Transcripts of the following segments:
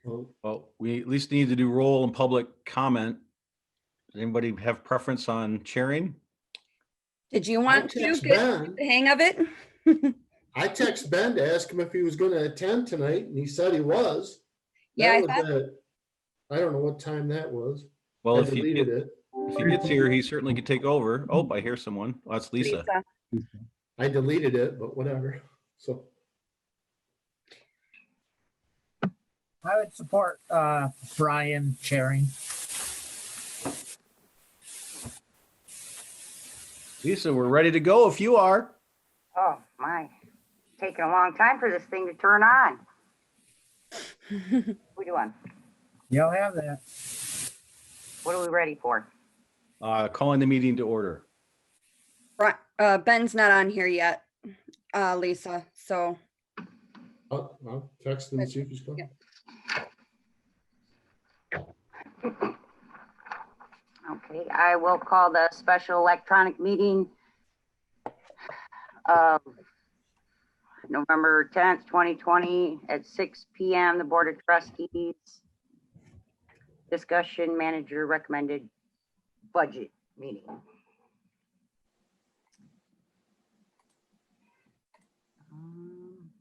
Well, we at least need to do roll and public comment. Does anybody have preference on chairing? Did you want to text get Ben. the hang of it? I text Ben to ask him if he was going to attend tonight, and he said he was. Yeah, That was at, I don't know what time that was. Well, I if he deleted gets here, he certainly could take over. Oh, I hear someone. Oh, that's Lisa. I deleted it, but whatever. So I would support Brian chairing. Lisa, we're ready to go if you are. Oh, my. Taking a long time for this thing to turn on. What we doing? You'll have that. What are we ready for? Calling the meeting to order. Ben's not on here yet, Lisa, so I'll text him and see if he's going. Okay, I will call the special electronic meeting of November 10th, 2020 at 6 p.m. The Board of Trustees discussion manager recommended budget meeting.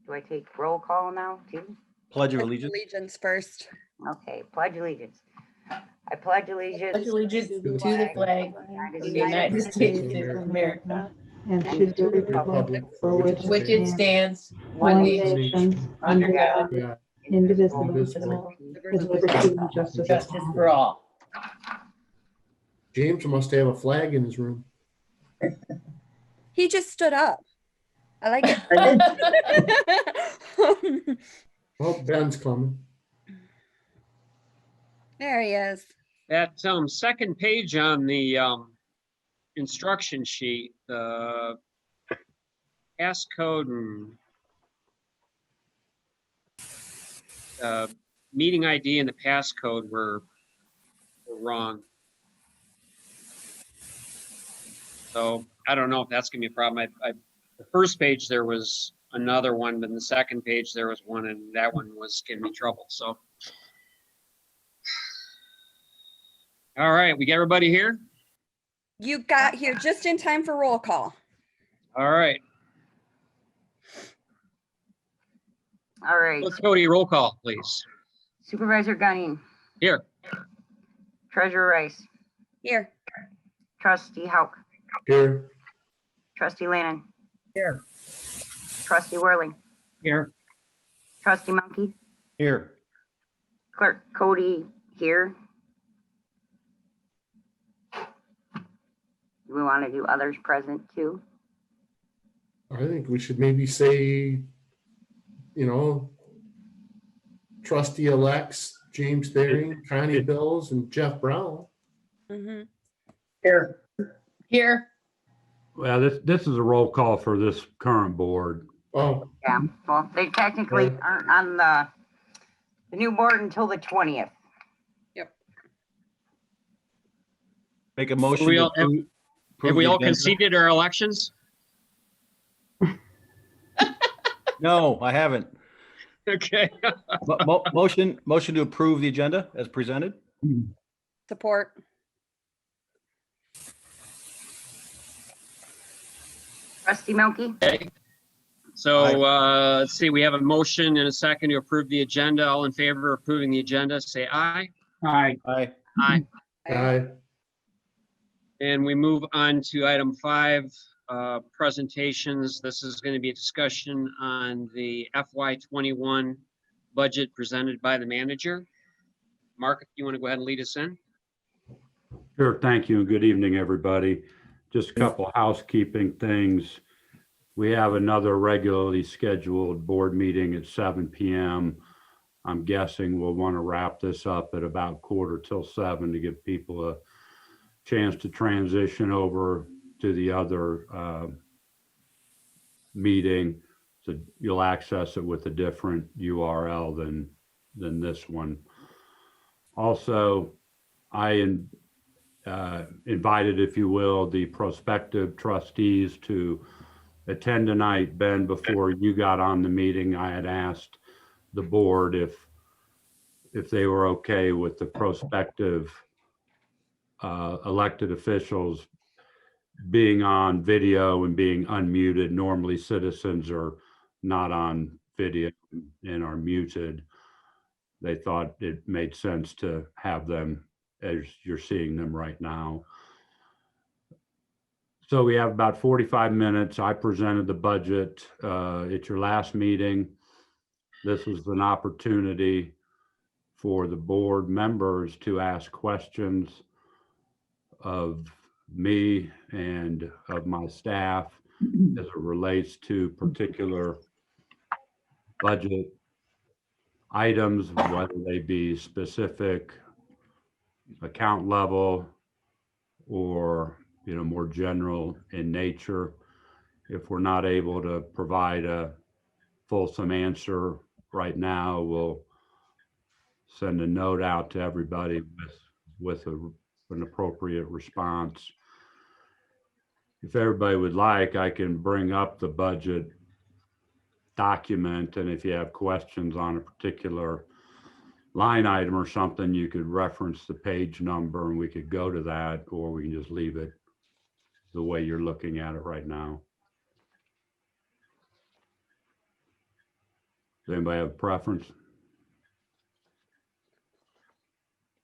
Do I take roll call now too? Pledge of allegiance. allegiance first. Okay, pledge allegiance. I pledge allegiance. Pledge allegiance to the flag of the United States of America, and to the republic for which it stands, one one nation, nation, under under God, God, Yeah, indivisible, indivisible. with liberty and justice. justice for all. James must have a flag in his room. He just stood up. I like it. Oh, Ben's coming. There he is. That second page on the instruction sheet, the passcode and meeting ID and the passcode were wrong. So I don't know if that's gonna be a problem. The first page there was another one, but in the second page there was one, and that one was giving me trouble. So. All right, we got everybody here? You got here just in time for roll call. All right, All right, let's go to your roll call, please. Supervisor Gunning, Here, Treasurer Rice, Here. Trustee Hauk, Here, Trustee Lannon, Here. Trustee Whirling, here, Trustee Monkey, Here. Clerk Cody here. Do we want to do others present too? I think we should maybe say, trustee elects James Thering, Connie Bills, and Jeff Brown. Mhm. Here. Here, Well, this is a roll call for this current board. Oh, Yeah, well, they technically aren't on the new board until the 20th. Make a motion. we to all- approve have we the all agenda. conceded our elections? No, I haven't. Okay, Motion to approve the agenda as presented. Support. Trustee Milky, so let's see, we have a motion and a second to approve the agenda. All in favor of approving the agenda, say aye. Aye. Aye. Aye. aye. And we move on to item 5, presentations. This is going to be a discussion on the FY21 budget presented by the manager. Mark, if you want to go ahead and lead us in? Sure, thank you, and good evening, everybody. Just a couple housekeeping things. We have another regularly scheduled board meeting at 7 p.m. I'm guessing we'll want to wrap this up at about 6:45 to give people a chance to transition over to the other meeting. So you'll access it with a different URL than this one. Also, I invited, if you will, the prospective trustees to attend tonight. Ben, before you got on the meeting, I had asked the board if if they were okay with the prospective elected officials being on video and being unmuted. Normally citizens are not on video and are muted. They thought it made sense to have them as you're seeing them right now. So we have about 45 minutes. I presented the budget at your last meeting. This was an opportunity for the board members to ask questions of me and of my staff as it relates to particular budget items, whether they be specific account level or, you know, more general in nature. If we're not able to provide a fulsome answer right now, we'll send a note out to everybody with an appropriate response. If everybody would like, I can bring up the budget document, and if you have questions on a particular line item or something, you could reference the page number and we could go to that, or we can just leave it the way you're looking at it right now. Does anybody have a preference?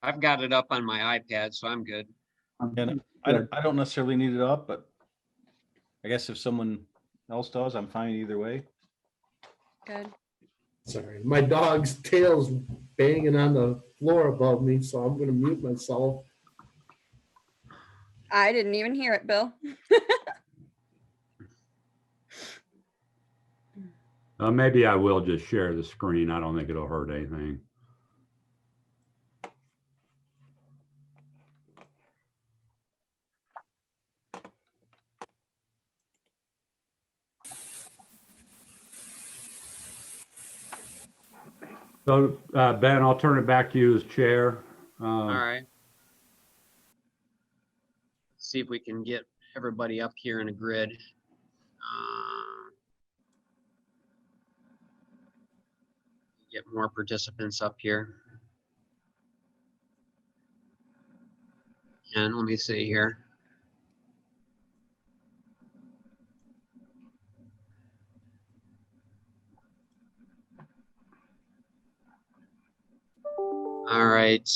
I've got it up on my iPad, so I'm good. And I don't necessarily need it up, but I guess if someone else does, I'm fine either way. Good. Sorry, my dog's tail's banging on the floor above me, so I'm gonna mute myself. I didn't even hear it, Bill. Maybe I will just share the screen. I don't think it'll hurt anything. So, Ben, I'll turn it back to you as chair. All right. See if we can get everybody up here in a grid. Get more participants up here. And let me see here. All right,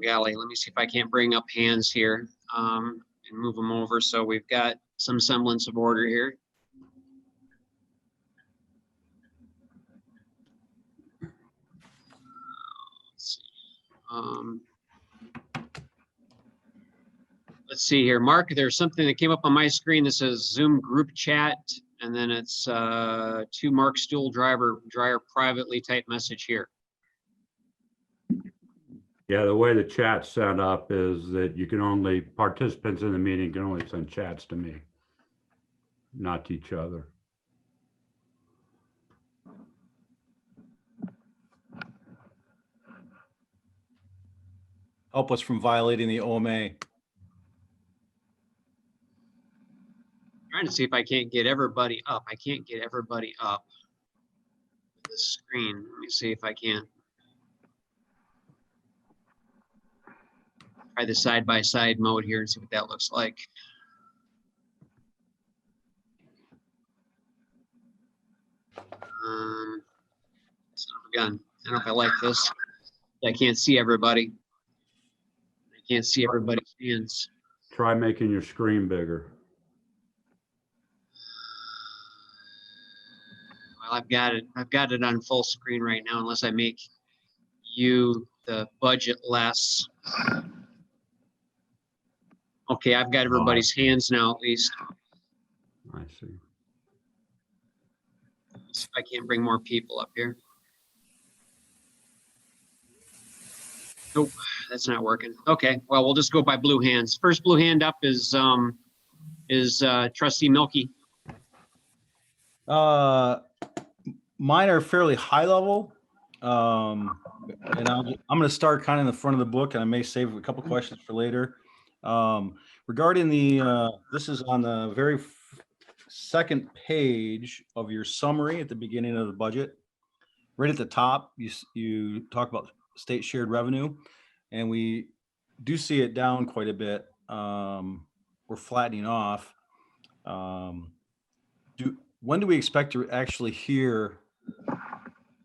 golly, let me see if I can't bring up hands here and move them over so we've got some semblance of order here. Let's see here, Mark, there's something that came up on my screen that says Zoom group chat, and then it's to Mark Stool Dryer privately typed message here. Yeah, the way the chat's set up is that you can only, participants in the meeting can only send chats to me, not to each other. Help us from violating the OMA. Trying to see if I can't get everybody up. I can't get everybody up the screen. Let me see if I can. Try the side-by-side mode here and see what that looks like. Son of a gun. I don't know if I like this. I can't see everybody. I can't see everybody's hands. Try making your screen bigger. Well, I've got it. I've got it on full screen right now, unless I make you the budget less. Okay, I've got everybody's hands now, at least. I see. Let's see if I can't bring more people up here. Nope, that's not working. Okay, well, we'll just go by blue hands. First blue hand up is Trustee Milky. Mine are fairly high level. And I'm going to start kind of in the front of the book, and I may save a couple questions for later. Regarding the, this is on the very second page of your summary at the beginning of the budget. right at the top, you talk about state shared revenue, and we do see it down quite a bit. We're flattening off. When do we expect to actually hear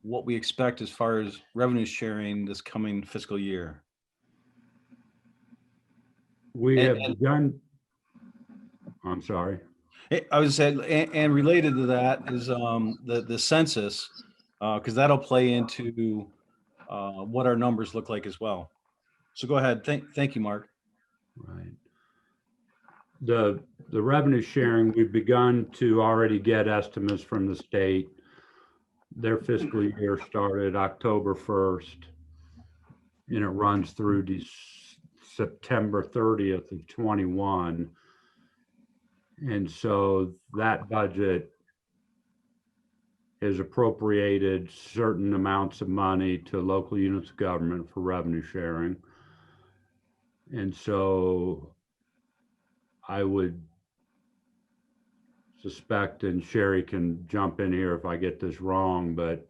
what we expect as far as revenue sharing this coming fiscal year? We And- have and- begun, I'm sorry. I was saying, and related to that is the census, because that'll play into what our numbers look like as well. So go ahead. Thank you, Mark. Right. The revenue sharing, we've begun to already get estimates from the state. Their fiscal year started October 1st, and it runs through September 30th of 21. And so that budget has appropriated certain amounts of money to local units of government for revenue sharing. And so I would suspect, and Sherry can jump in here if I get this wrong, but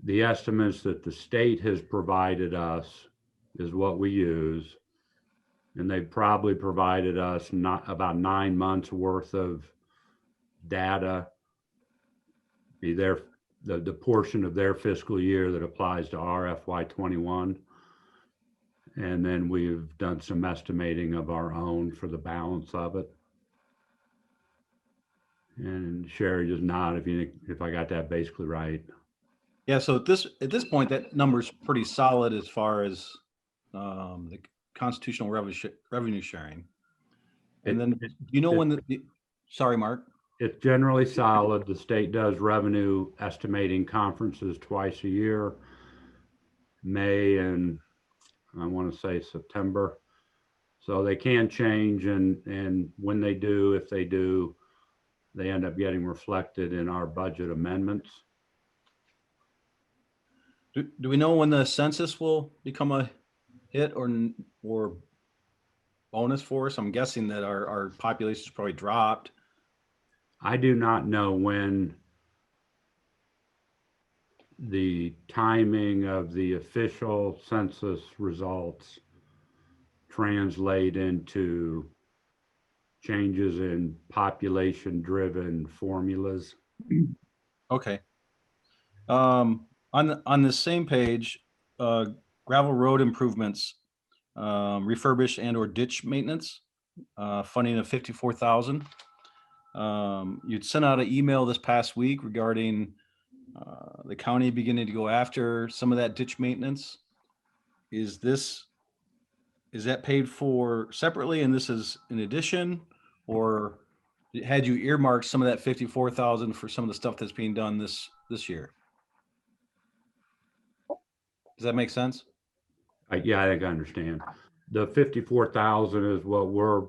the estimates that the state has provided us is what we use. And they've probably provided us not about 9 months worth of data, be the portion of their fiscal year that applies to our FY21. And then we've done some estimating of our own for the balance of it. And Sherry, just nod if you think, if I got that basically right. Yeah. So at this point, that number's pretty solid as far as the constitutional revenue sharing. And then, you know, when sorry, Mark. It's generally solid. The state does revenue estimating conferences twice a year, May and I want to say September. So they can change, and when they do, if they do, they end up getting reflected in our budget amendments. Do we know when the census will become a hit or bonus for us? I'm guessing that our population's probably dropped. I do not know when the timing of the official census results translate into changes in population-driven formulas. Okay. On the same page, gravel road improvements, refurbished and or ditch maintenance, funding of 54,000. You'd sent out an email this past week regarding the county beginning to go after some of that ditch maintenance. Is that paid for separately and this is in addition, or had you earmarked some of that 54,000 for some of the stuff that's being done this year? Does that make sense? Yeah, I think I understand. The 54,000 is what we're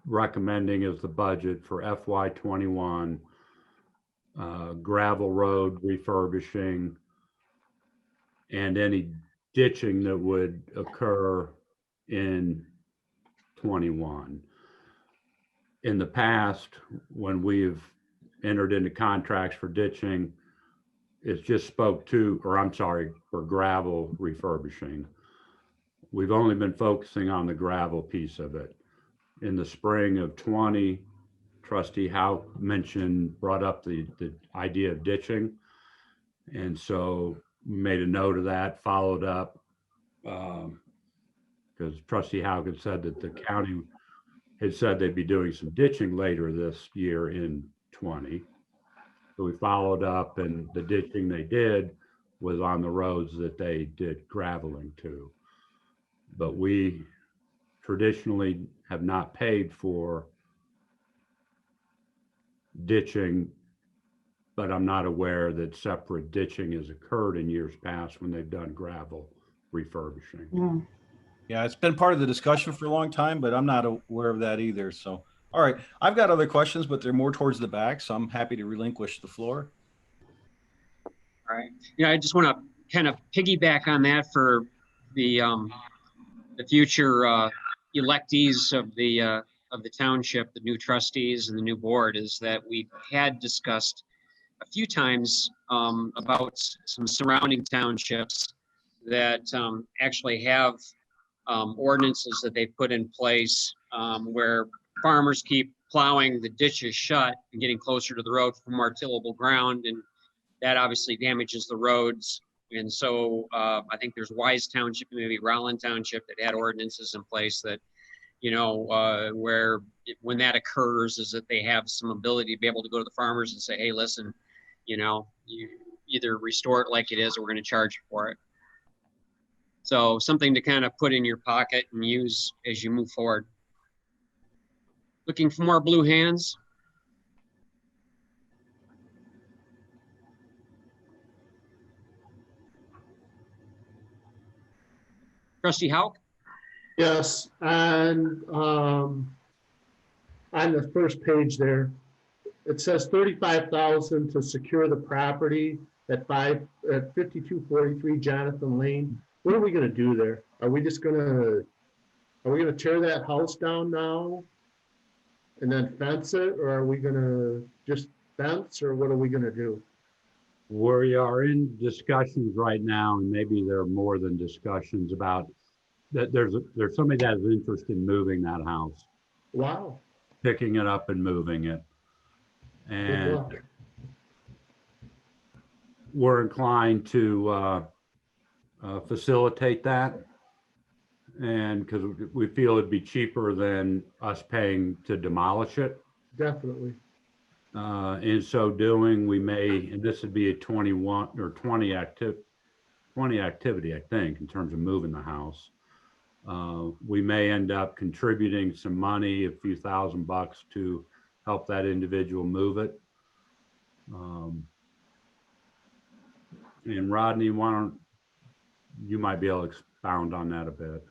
recommending as the budget for FY21, gravel road refurbishing and any ditching that would occur in 21. In the past, when we've entered into contracts for ditching, it's just spoke to, or I'm sorry, for gravel refurbishing. We've only been focusing on the gravel piece of it. In the spring of 20, Trustee Howe brought up the idea of ditching. And so we made a note of that, followed up, because Trustee Howe had said that the county had said they'd be doing some ditching later this year in 20. So we followed up, and the ditching they did was on the roads that they did graveling to. But we traditionally have not paid for ditching, but I'm not aware that separate ditching has occurred in years past when they've done gravel refurbishing. Yeah, it's been part of the discussion for a long time, but I'm not aware of that either. So, all right, I've got other questions, but they're more towards the back, so I'm happy to relinquish the floor. All right. Yeah, I just want to kind of piggyback on that for the future electees of the township, the new trustees and the new board, is that we had discussed a few times about some surrounding townships that actually have ordinances that they put in place where farmers keep plowing the ditches shut and getting closer to the road for more tillable ground, and that obviously damages the roads. And so I think there's Wise Township, maybe Rowland Township, that had ordinances in place that, you know, where when that occurs is that they have some ability to be able to go to the farmers and say, hey, listen, you know, you either restore it like it is or we're going to charge you for it. So something to kind of put in your pocket and use as you move forward. Looking for more blue hands? Trustee Hauk? Yes, and on the first page there, it says 35,000 to secure the property at 5243 Jonathan Lane. What are we gonna do there? Are we gonna tear that house down now and then fence it, or are we gonna just fence, or what are we gonna do? We are in discussions right now, and maybe there are more than discussions about that. There's somebody that has interest in moving that house, Wow. picking it up and moving it. Good And luck. we're inclined to facilitate that. And because we feel it'd be cheaper than us paying to demolish it. Definitely. In so doing, we may, and this would be a 21 or 20 activity, I think, in terms of moving the house. We may end up contributing some money, a few $1,000 to help that individual move it. And Rodney, you might be able to expound on that a bit.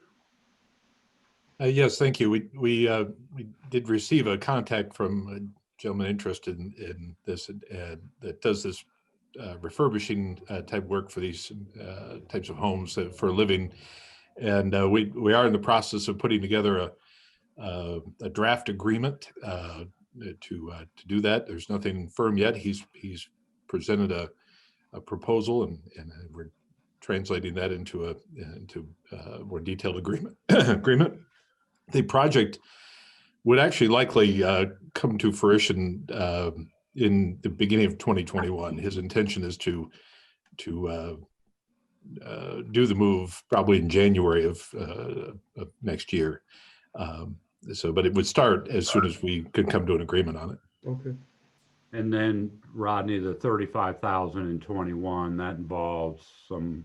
Yes, thank you. We did receive a contact from a gentleman interested in this that does this refurbishing type work for these types of homes for a living. And we are in the process of putting together a draft agreement to do that. There's nothing firm yet. He's presented a proposal, and we're translating that into a more detailed agreement. The project would actually likely come to fruition in the beginning of 2021. His intention is to do the move probably in January of next year. But it would start as soon as we could come to an agreement on it. Okay. And then Rodney, the 35,021, that involves some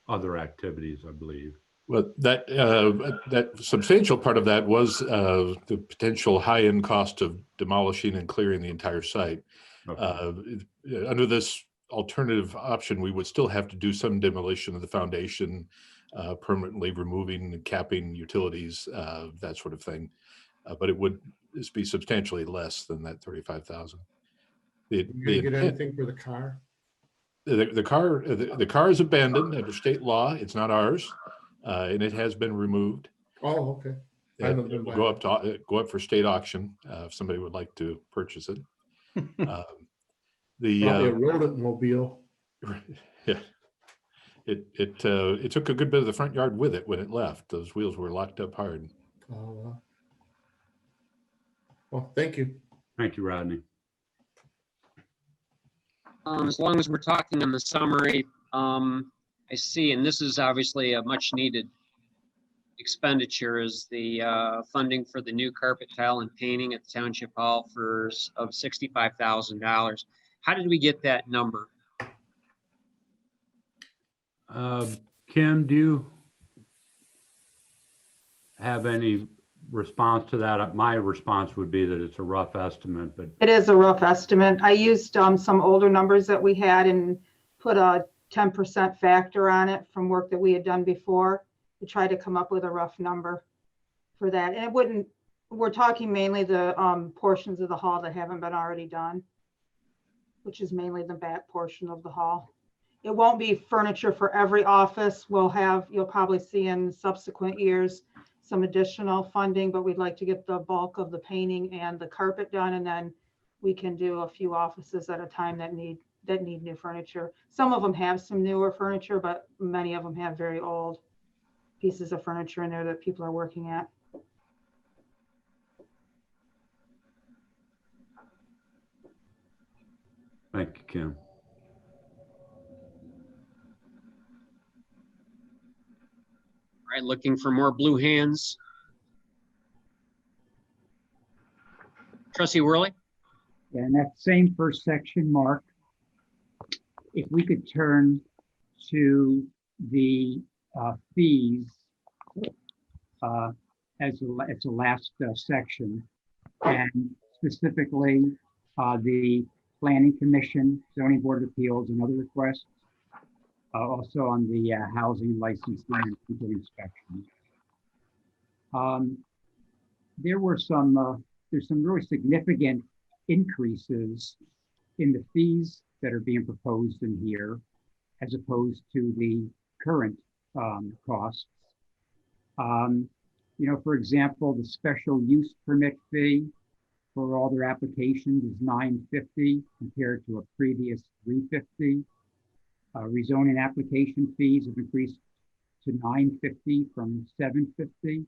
other activities, I believe. Well, that substantial part of that was the potential high-end cost of demolishing and clearing the entire site. Okay. Under this alternative option, we would still have to do some demolition of the foundation, permanently removing and capping utilities, that sort of thing. But it would be substantially less than that 35,000. You gonna get anything for the car? The car is abandoned under state law. It's not ours. And it has been removed. Oh, okay. It will go up for state auction if somebody would like to purchase it. Probably a rodent mobile. Yeah, it took a good bit of the front yard with it when it left. Those wheels were locked up hard. Oh, well, thank you. Thank you, Rodney. As long as we're talking on the summary, I see, and this is obviously a much needed expenditure, is the funding for the new carpet tile and painting at the Township Hall of $65,000. How did we get that number? Kim, do you have any response to that? My response would be that it's a rough estimate, but It is a rough estimate. I used some older numbers that we had and put a 10% factor on it from work that we had done before to try to come up with a rough number for that. And it wouldn't, we're talking mainly the portions of the hall that haven't been already done, which is mainly the back portion of the hall. It won't be furniture for every office. You'll probably see in subsequent years some additional funding, but we'd like to get the bulk of the painting and the carpet done, and then we can do a few offices at a time that need that need new furniture. Some of them have some newer furniture, but many of them have very old pieces of furniture in there that people are working at. Thank you, Kim. All right, looking for more blue hands. Trustee Worley? And that same first section, Mark, if we could turn to the fees as the last section, and specifically the Planning Commission, Zoning Board of Appeals, and other requests, also on the housing licensing and rental inspection. There's some really significant increases in the fees that are being proposed in here, as opposed to the current costs. For example, the special use permit fee for all their applications is $9.50 compared to a previous $3.50. Rezoning application fees have increased to $9.50 from $7.50.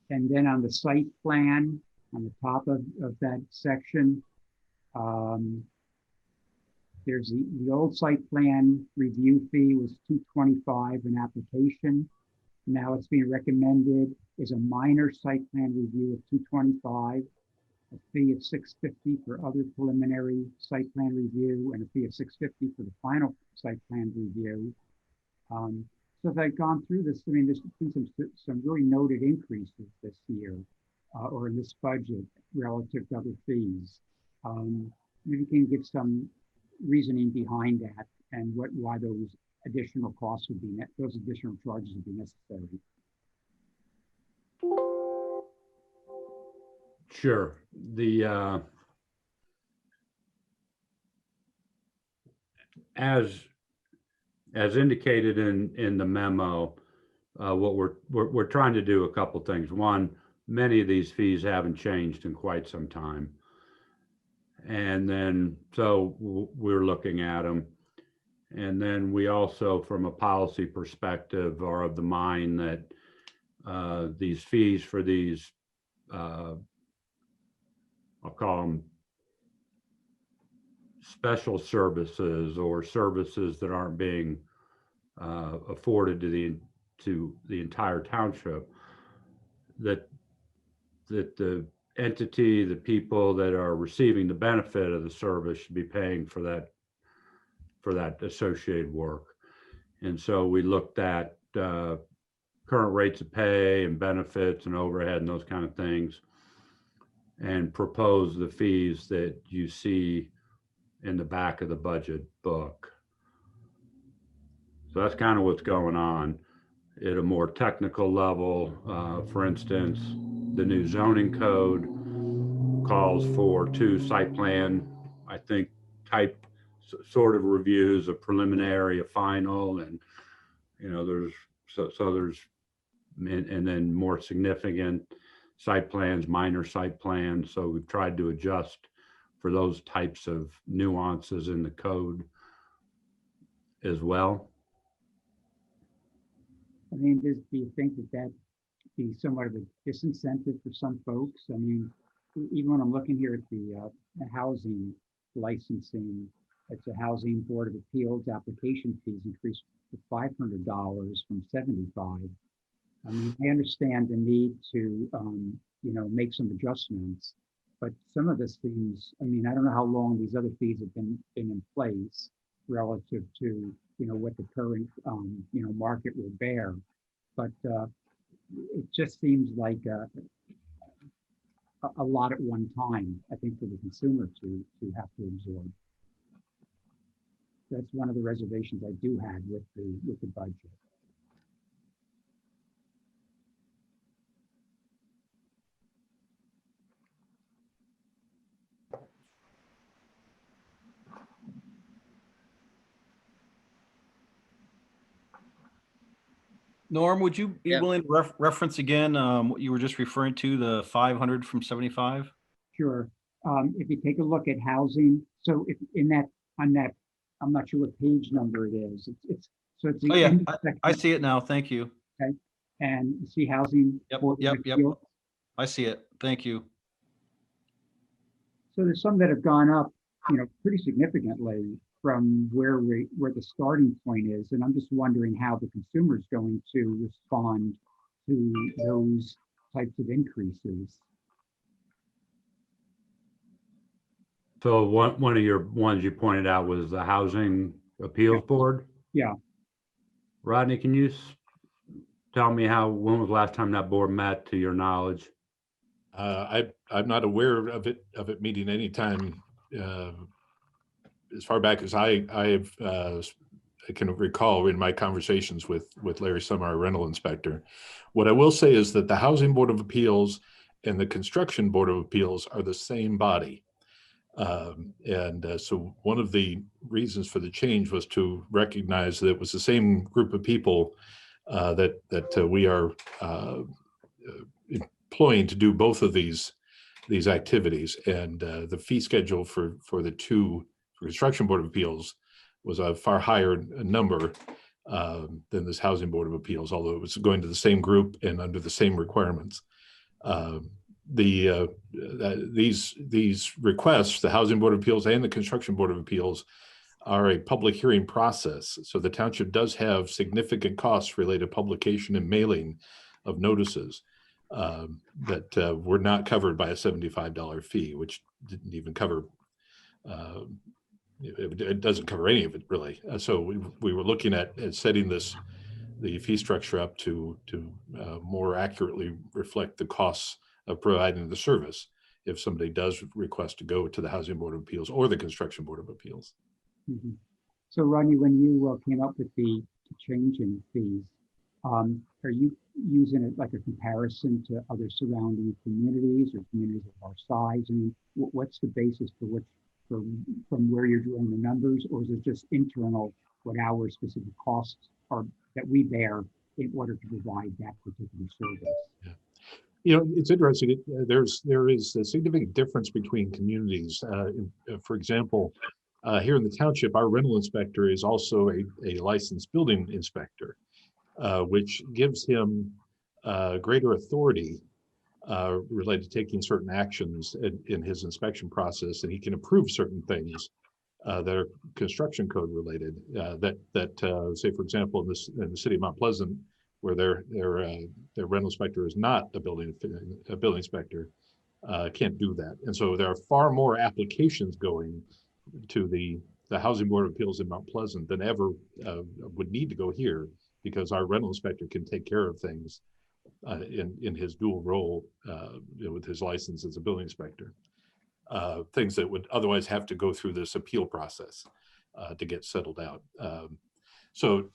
And then on the site plan, on the top of that section, there's the old site plan review fee was $225 an application. Now it's being recommended as a minor site plan review of $225, a fee of $650 for other preliminary site plan review, and a fee of $650 for the final site plan review. So if I've gone through this, I mean, there's been some really noted increases this year or in this budget relative to other fees. Maybe you can give some reasoning behind that and why those additional costs would be those additional charges would be necessary. Sure. As indicated in the memo, what we're trying to do a couple things. One, many of these fees haven't changed in quite some time. And then, so we're looking at them. And then we also, from a policy perspective, are of the mind that these fees for these, I'll call them special services or services that aren't being afforded to the entire township, that the entity, the people that are receiving the benefit of the service should be paying for that associated work. And so we looked at current rates of pay and benefits and overhead and those kind of things, and proposed the fees that you see in the back of the budget book. So that's kind of what's going on. At a more technical level, for instance, the new zoning code calls for 2 site plan, I think, type sort of reviews, a preliminary, a final, and there's and then more significant site plans, minor site plans. So we've tried to adjust for those types of nuances in the code as well. I mean, do you think that be somewhat of a disincentive for some folks? I mean, even when I'm looking here at the housing licensing, it's a Housing Board of Appeals application fees increased to $500 from $75. I mean, I understand the need to, make some adjustments, but some of this seems, I mean, I don't know how long these other fees have been in place relative to, what the current, market will bear. But it just seems like a lot at one time, I think, for the consumer to have to absorb. That's one of the reservations I do have with the budget. Norm, would you be willing to reference again what you were just referring to, the 500 from 75? Sure. if you take a look at housing, so if in that, on that, I'm not sure what page number it is. So it's the Oh, yeah, end I section, see it now. Thank you. and you see housing. Yep, Board of yep, yep. Appeals. I see it. Thank you. So there's some that have gone up, pretty significantly from where the starting point is. And I'm just wondering how the consumer is going to respond to those types of increases. So one of your ones you pointed out was the Housing Appeals Board. Yeah. Rodney, can you tell me when was the last time that board met, to your knowledge? I'm not aware of it meeting anytime as far back as I can recall in my conversations with Larry Summer, our rental inspector. What I will say is that the Housing Board of Appeals and the Construction Board of Appeals are the same body. So one of the reasons for the change was to recognize that it was the same group of people that we are employing to do both of these activities. And the fee schedule for Construction Board of Appeals was a far higher number than this Housing Board of Appeals, although it was going to the same group and under the same requirements. These requests, the Housing Board of Appeals and the Construction Board of Appeals, are a public hearing process. So the township does have significant costs related to publication and mailing of notices that were not covered by a $75 fee, which didn't even cover, it doesn't cover any of it really. So we were looking at setting the fee structure up to more accurately reflect the costs of providing the service if somebody does request to go to the Housing Board of Appeals or the Construction Board of Appeals. Mm-hmm. So Rodney, when you came up with the change in fees, are you using it like a comparison to other surrounding communities or communities of our size? I mean, what's the basis from where you're doing the numbers, or is it just internal, what our specific costs are that we bear in order to provide that particular service? Yeah. It's interesting. There is a significant difference between communities. For example, here in the township, our rental inspector is also a licensed building inspector, which gives him greater authority related to taking certain actions in his inspection process, and he can approve certain things that are construction code related. Say, for example, in the city of Mount Pleasant, where their rental inspector is not a building inspector, can't do that. And so there are far more applications going to the Housing Board of Appeals in Mount Pleasant than ever would need to go here, because our rental inspector can take care of things in his dual role with his license as a building inspector. Things that would otherwise have to go through this appeal process to get settled out. So,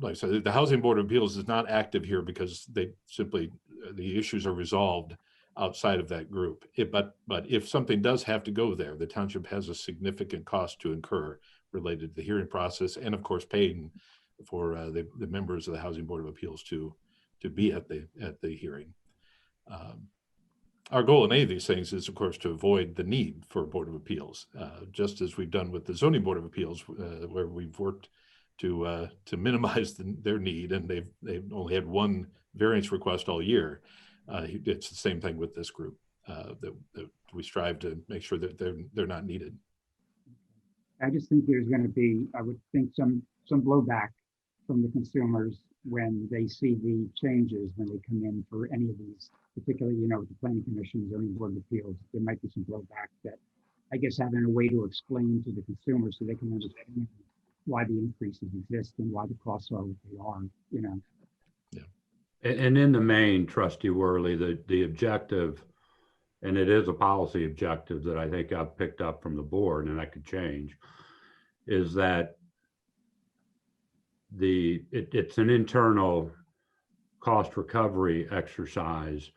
like I said, the Housing Board of Appeals is not active here because the issues are resolved outside of that group. But if something does have to go there, the township has a significant cost to incur related to the hearing process, and of course paying for the members of the Housing Board of Appeals to be at the hearing. Our goal in any of these things is, of course, to avoid the need for a Board of Appeals, just as we've done with the Zoning Board of Appeals, where we've worked to minimize their need, and they've only had one variance request all year. It's the same thing with this group, that we strive to make sure that they're not needed. I just think there's going to be, I would think, some blowback from the consumers when they see the changes, when they come in for any of these, particularly, with the Planning Commission, Zoning Board of Appeals. There might be some blowback that, I guess, having a way to explain to the consumers so they can understand why the increases exist and why the costs are what they are, Yeah. And in the main, Trustee Worley, the objective, and it is a policy objective that I think I've picked up from the board, and that could change, is that it's an internal cost recovery exercise.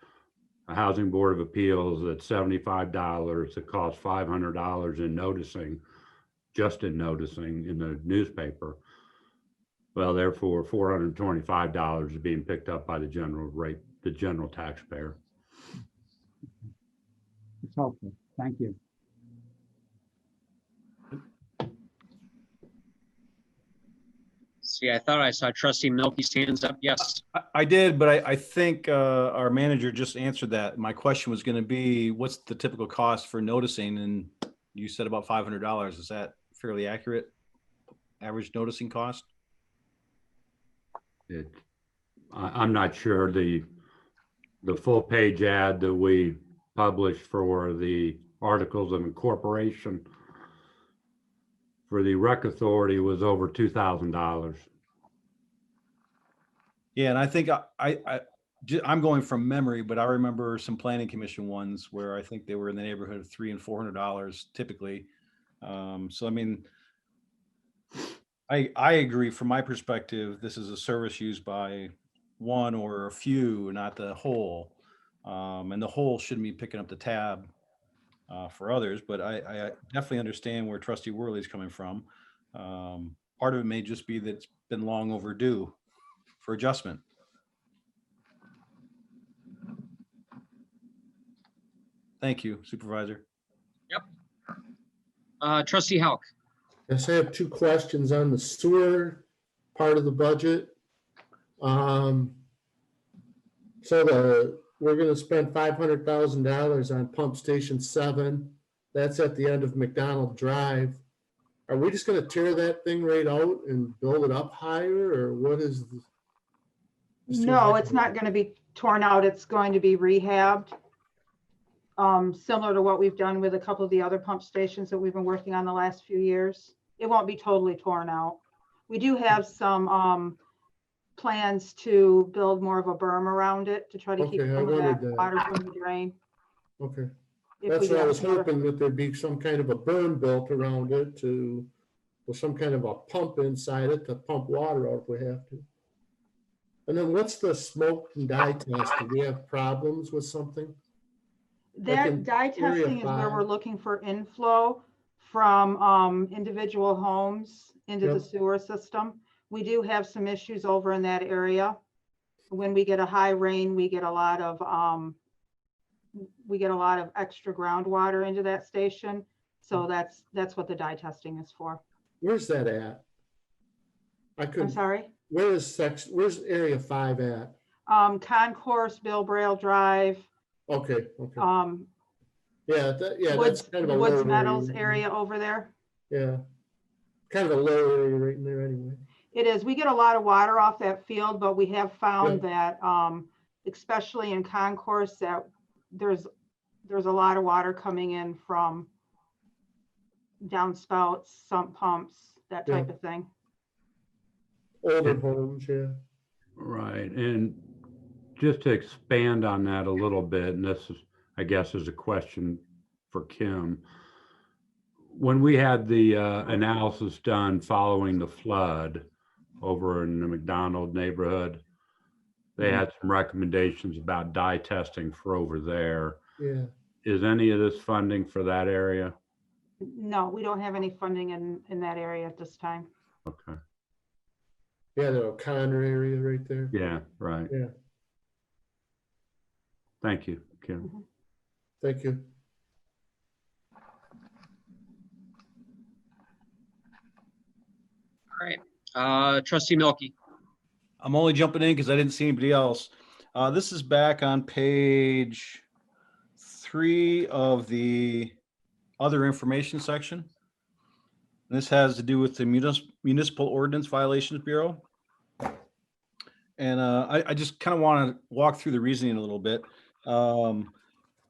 A Housing Board of Appeals at $75, it costs $500 in noticing, just in noticing in the newspaper. Well, therefore, $425 is being picked up by the general taxpayer. It's helpful. Thank you. See, I thought I saw trustee Milky's hands up. Yes. I did, but I think our manager just answered that. My question was going to be, what's the typical cost for noticing? And you said about $500. Is that fairly accurate? Average noticing cost? I'm not sure. The full page ad that we published for the articles of incorporation for the rec authority was over $2,000. Yeah, and I think I'm going from memory, but I remember some planning commission ones where I think they were in the neighborhood of $300 and $400 typically. So I mean, I agree. From my perspective, this is a service used by one or a few, not the whole. And the whole shouldn't be picking up the tab for others. But I definitely understand where Trustee Worley's coming from. Part of it may just be that it's been long overdue for adjustment. Thank you, Supervisor. Trustee Hauk. Yes, I have two questions on the sewer part of the budget. We're gonna spend $500,000 on pump station 7. That's at the end of McDonald Drive. Are we just gonna tear that thing right out and build it up higher, or what is? No, it's not going to be torn out. It's going to be rehabbed. Similar to what we've done with a couple of the other pump stations that we've been working on the last few years. It won't be totally torn out. We do have some plans to build more of a berm around it to try to keep Okay, I some of wondered that that. water from the drain. Okay, If that's we what I get was another- hoping, that there'd be some kind of a berm built around it with some kind of a pump inside it to pump water out if we have to. And then what's the smoke and dye test? Do we have problems with something? That in dye area testing is where 5. we're looking for inflow from individual homes into the Yep. sewer system. We do have some issues over in that area. When we get a high rain, we get a lot of extra groundwater into that station. So that's what the dye testing is for. Where's that at? I'm sorry. Where's area 5 at? Concourse, Bill Braille Drive, Okay. Yeah, that's Woods, kind of a Woods low Meadows area over there. Yeah, kind of a low area right in there anyway. It is. We get a lot of water off that field, but we have found that, especially in Concourse, that there's a lot of water coming in from downspouts, sump pumps, that type of thing. Older homes, yeah. Right. And just to expand on that a little bit, and this is, I guess, is a question for Kim. When we had the analysis done following the flood over in the McDonald neighborhood, they had some recommendations about dye testing for over there. Yeah. Is any of this funding for that area? No, we don't have any funding in that area at this time. Okay. Yeah, the O'Connor area right there. Yeah, right. Yeah. Thank you, Kim. Thank you. All right. Trustee Milky. I'm only jumping in because I didn't see anybody else. This is back on page 3 of the other information section. This has to do with the Municipal Ordinance Violations Bureau. And I just kind of want to walk through the reasoning a little bit and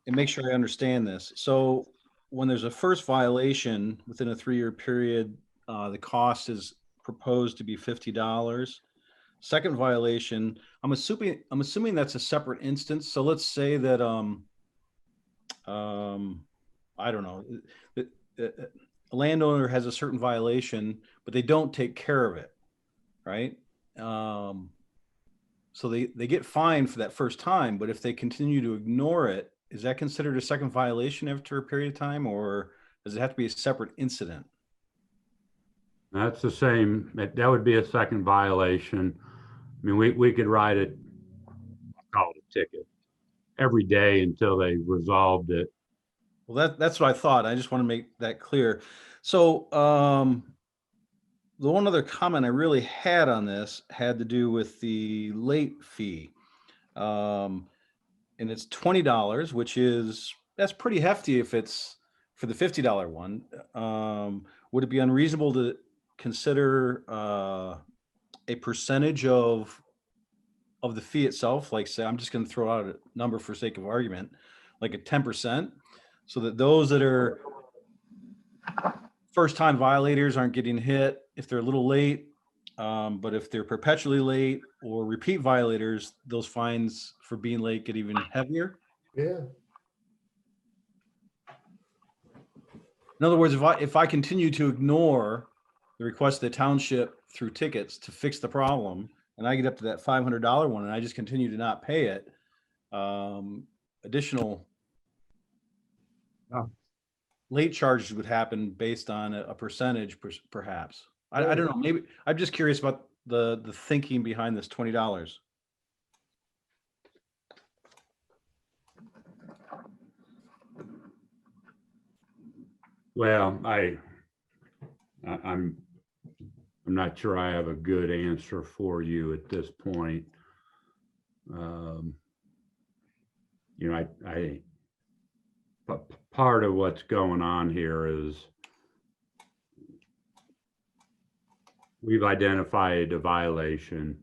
make sure I understand this. So when there's a first violation within a 3-year period, the cost is proposed to be $50. Second violation, I'm assuming that's a separate instance. So let's say that I don't know, a landowner has a certain violation, but they don't take care of it, right? So they get fined for that first time, but if they continue to ignore it, is that considered a second violation after a period of time, or does it have to be a separate incident? That's the same. That would be a second violation. I mean, we could write it, call it a ticket every day until they resolved it. Well, that's what I thought. I just want to make that clear. So, the one other comment I really had on this had to do with the late fee. Um, and it's $20, which that's pretty hefty if it's for the $50 one. Would it be unreasonable to consider a percentage of the fee itself? Like, say, I'm just going to throw out a number for sake of argument, like a 10%, so that those that are first time violators aren't getting hit if they're a little late. But if they're perpetually late or repeat violators, those fines for being late get even heavier. Yeah. In other words, if I continue to ignore the request of the township through tickets to fix the problem, and I get up to that $500 one and I just continue to not pay it, additional Oh. late charges would happen based on a percentage, perhaps. I don't know. Maybe I'm just curious about the thinking behind this $20. Well, I'm not sure I have a good answer for you at this point. You know, but part of what's going on here is we've identified a violation.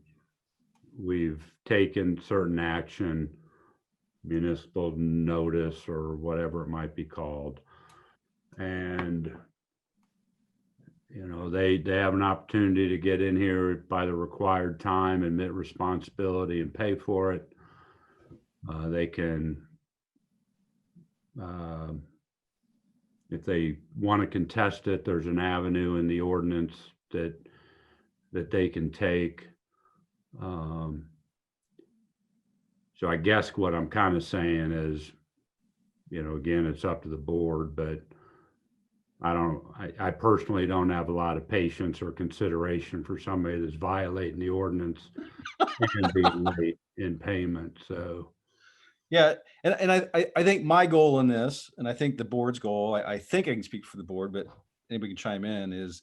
We've taken certain action, municipal notice or whatever it might be called. And, you know, they have an opportunity to get in here by the required time, admit responsibility and pay for it. They can, if they want to contest it, there's an avenue in the ordinance that they can take. So I guess what I'm kind of saying is, you know, again, it's up to the board, but I personally don't have a lot of patience or consideration for somebody that's violating the ordinance and being late in payment. So. Yeah, and I think my goal in this, and I think the board's goal, I think I can speak for the board, but anybody can chime in, is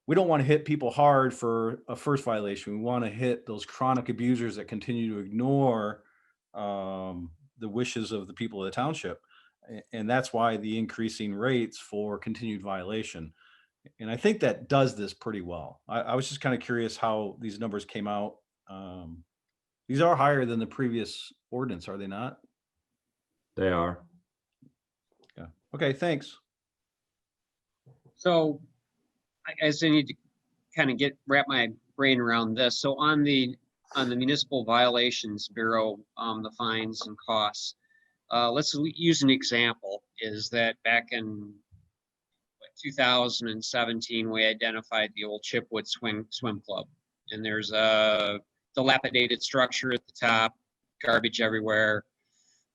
we don't want to hit people hard for a first violation. We want to hit those chronic abusers that continue to ignore the wishes of the people of the township. And that's why the increasing rates for continued violation. And I think that does this pretty well. I was just kind of curious how these numbers came out. These are higher than the previous ordinance, are they not? They are. Yeah. Okay, thanks. So I guess I need to kind of wrap my brain around this. So on the Municipal Violations Bureau, the fines and costs, let's use an example, is that back in 2017, we identified the old Chipwood Swim Club, and there's a dilapidated structure at the top, garbage everywhere,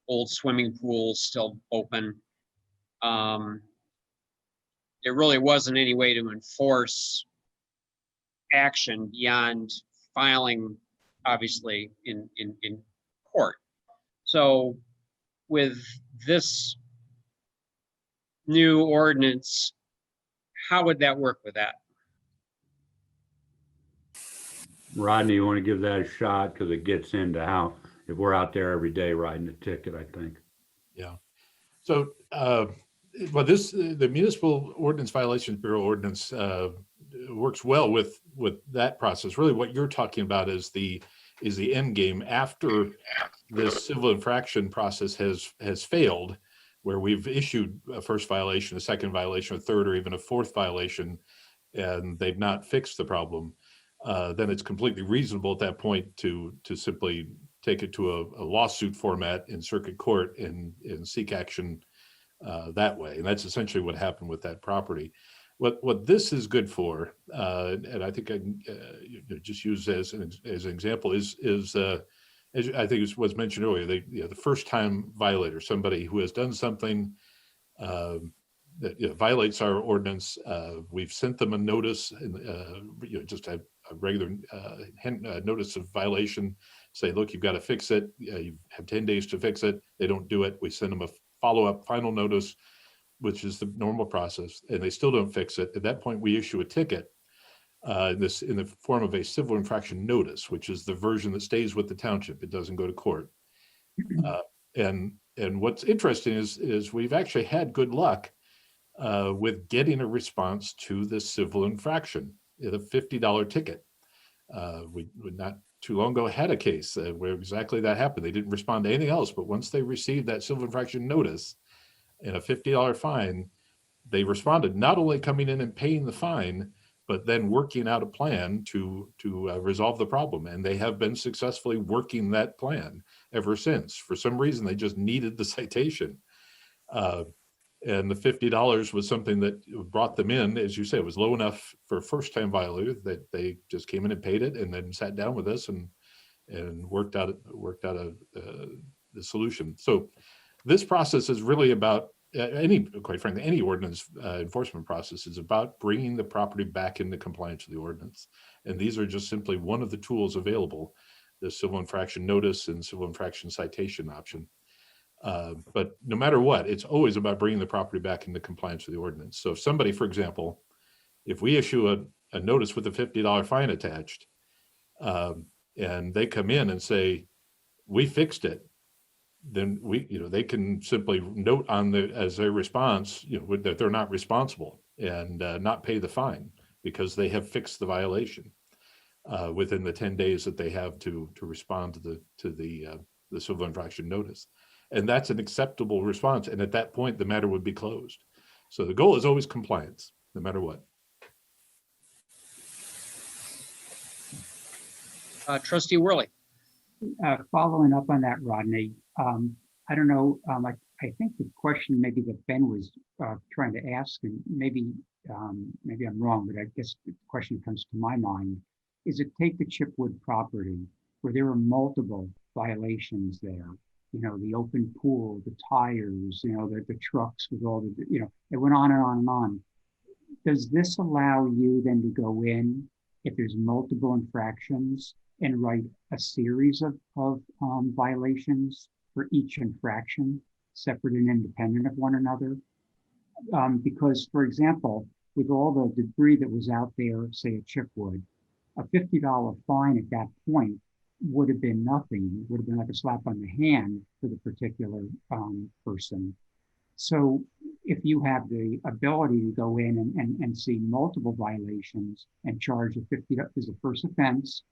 old swimming pools still open. There really wasn't any way to enforce action beyond filing, obviously, in court. So with this new ordinance, how would that work with that? Rodney, you want to give that a shot? Because it gets into how, if we're out there every day writing a ticket, I think. Yeah. So, well, the Municipal Ordinance Violations Bureau ordinance works well with that process. Really, what you're talking about is the end game after this civil infraction process has failed, where we've issued a first violation, a second violation, a third, or even a fourth violation, and they've not fixed the problem. Then it's completely reasonable at that point to simply take it to a lawsuit format in circuit court and seek action that way. And that's essentially what happened with that property. What this is good for, and I think I can just use as an example, is as I think it was mentioned earlier, the first time violator, somebody who has done something that violates our ordinance. We've sent them a notice, just a regular notice of violation. Say, look, you've got to fix it. You have 10 days to fix it. They don't do it. We send them a follow-up final notice, which is the normal process, and they still don't fix it, at that point, we issue a ticket in the form of a civil infraction notice, which is the version that stays with the township. It doesn't go to court. And what's interesting is we've actually had good luck with getting a response to the civil infraction, the $50 ticket. We not too long ago had a case where exactly that happened. They didn't respond to anything else, but once they received that civil infraction notice and a $50 fine, they responded, not only coming in and paying the fine, but then working out a plan to resolve the problem. And they have been successfully working that plan ever since. For some reason, they just needed the citation. And the $50 was something that brought them in, as you say, it was low enough for a first-time violator that they just came in and paid it, and then sat down with us and worked out the solution. So this process is really about quite frankly, any ordinance enforcement process is about bringing the property back into compliance with the ordinance. And these are just simply one of the tools available, the civil infraction notice and civil infraction citation option. But no matter what, it's always about bringing the property back into compliance with the ordinance. So if somebody, for example, if we issue a notice with a $50 fine attached, and they come in and say, we fixed it, then they can simply note as their response, that they're not responsible and not pay the fine because they have fixed the violation within the 10 days that they have to respond to the civil infraction notice. And that's an acceptable response. And at that point, the matter would be closed. So the goal is always compliance, no matter what. Trustee Worley. Following up on that, Rodney, I don't know, I think the question maybe that Ben was trying to ask, and maybe I'm wrong, but I guess the question comes to my mind, is it take the Chipwood property where there were multiple violations there, the open pool, the tires, the trucks with all the, it went on and on and on. Does this allow you then to go in if there's multiple infractions and write a series of violations for each infraction, separate and independent of one another? Because, for example, with all the debris that was out there, say at Chipwood, a $50 fine at that point would have been nothing. It would have been like a slap on the hand for the particular person. So if you have the ability to go in and see multiple violations and charge a $50 as a first offense,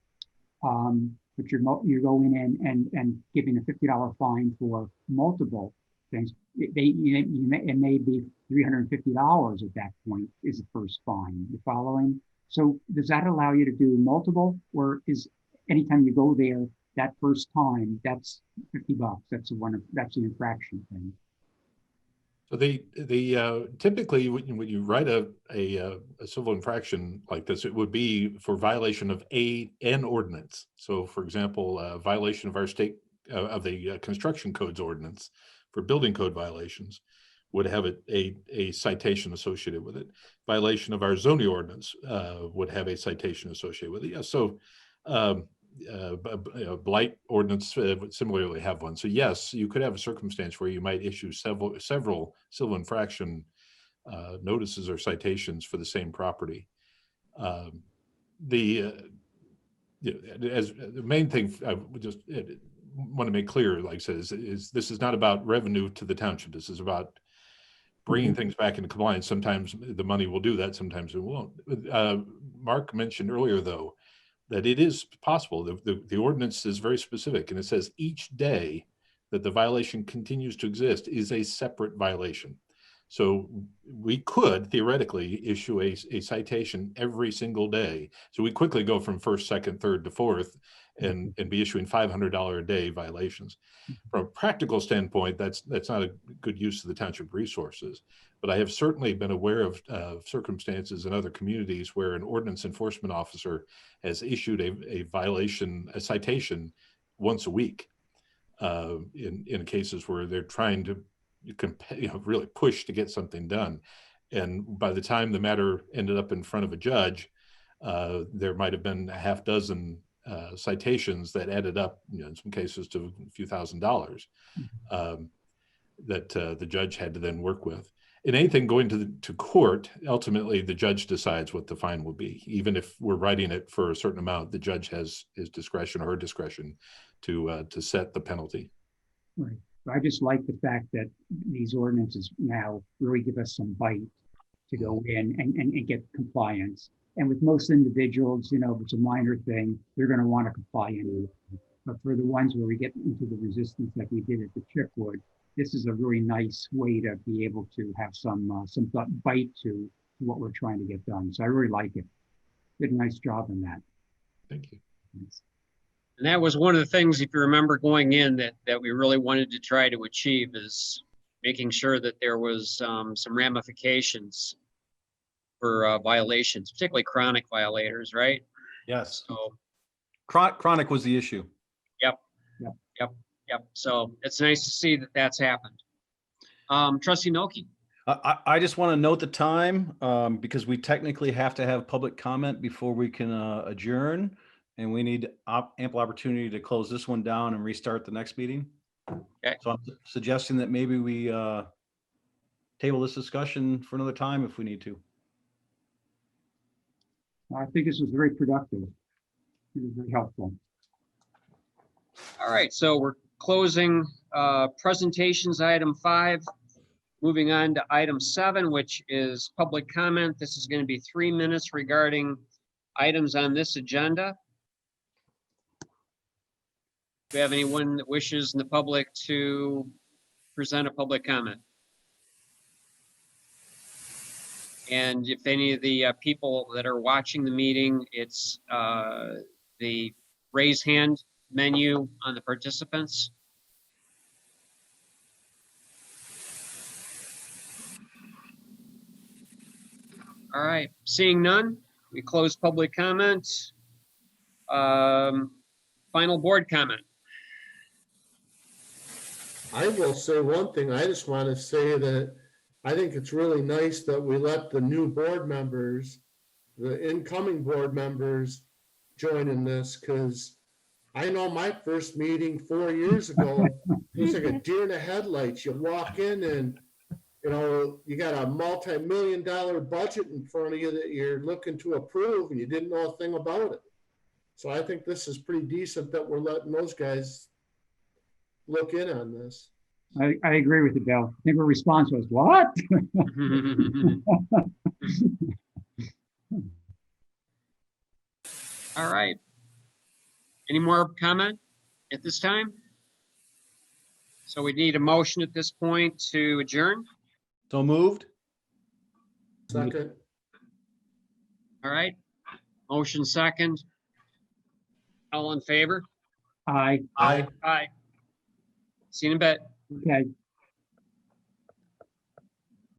but you're going in and giving a $50 fine for multiple things, it may be $350 at that point is the first fine. You following? So does that allow you to do multiple, or is anytime you go there that first time, that's $50? That's the infraction thing. So typically when you write a civil infraction like this, it would be for violation of an ordinance. So for example, violation of our state of the construction codes ordinance for building code violations would have a citation associated with it. Violation of our zoning ordinance would have a citation associated with it. Yeah, so blight ordinance would similarly have one. So yes, you could have a circumstance where you might issue several civil infraction notices or citations for the same property. As the main thing I would just want to make clear, like I said, is this is not about revenue to the township. This is about bringing things back into compliance. Sometimes the money will do that, sometimes it won't. Mark mentioned earlier, though, that it is possible. The ordinance is very specific, and it says each day that the violation continues to exist is a separate violation. So we could theoretically issue a citation every single day. So we quickly go from first, second, third to fourth and be issuing $500 a day violations. From a practical standpoint, that's not a good use of the township resources. But I have certainly been aware of circumstances in other communities where an ordinance enforcement officer has issued a citation once a week in cases where they're trying to really push to get something done. And by the time the matter ended up in front of a judge, there might have been a half dozen citations that added up, in some cases, to a few $1,000s. that the judge had to then work with. In anything going to court, ultimately the judge decides what the fine will be. Even if we're writing it for a certain amount, the judge has his discretion or her discretion to set the penalty. Right. I just like the fact that these ordinances now really give us some bite to go in and get compliance. And with most individuals, if it's a minor thing, they're going to want to comply anyway. But for the ones where we get into the resistance like we did at the Chipwood, this is a really nice way to be able to have some bite to what we're trying to get done. So I really like it. Did a nice job on that. Thank you. Thanks. And that was one of the things, if you remember going in, that we really wanted to try to achieve, is making sure that there was some ramifications for violations, particularly chronic violators, right? Yes. So Chronic was the issue. Yep. So it's nice to see that that's happened. Trustee Milky. I just want to note the time because we technically have to have public comment before we can adjourn, and we need ample opportunity to close this one down and restart the next meeting. Okay. So I'm suggesting that maybe we table this discussion for another time if we need to. I think this was very productive. It was very helpful. All right, so we're closing presentations, item 5. Moving on to item 7, which is public comment. This is going to be 3 minutes regarding items on this agenda. Do we have anyone that wishes in the public to present a public comment? And if any of the people that are watching the meeting, it's the raise hand menu on the participants. All right, seeing none, we close public comment. Final board comment. I will say one thing. I just want to say that I think it's really nice that we let the new board members, the incoming board members, join in this, because I know my first meeting 4 years ago, it was like a deer in the headlights. You walk in and, you got a multi-million-dollar budget in front of you that you're looking to approve, and you didn't know a thing about it. So I think this is pretty decent that we're letting those guys look in on this. I agree with you, Bill. I think her response was, what? All right. Any more comment at this time? So we need a motion at this point to adjourn. So moved. Second. All right. Motion second. All in favor? Aye. Aye. Aye. See you in a bit. Okay.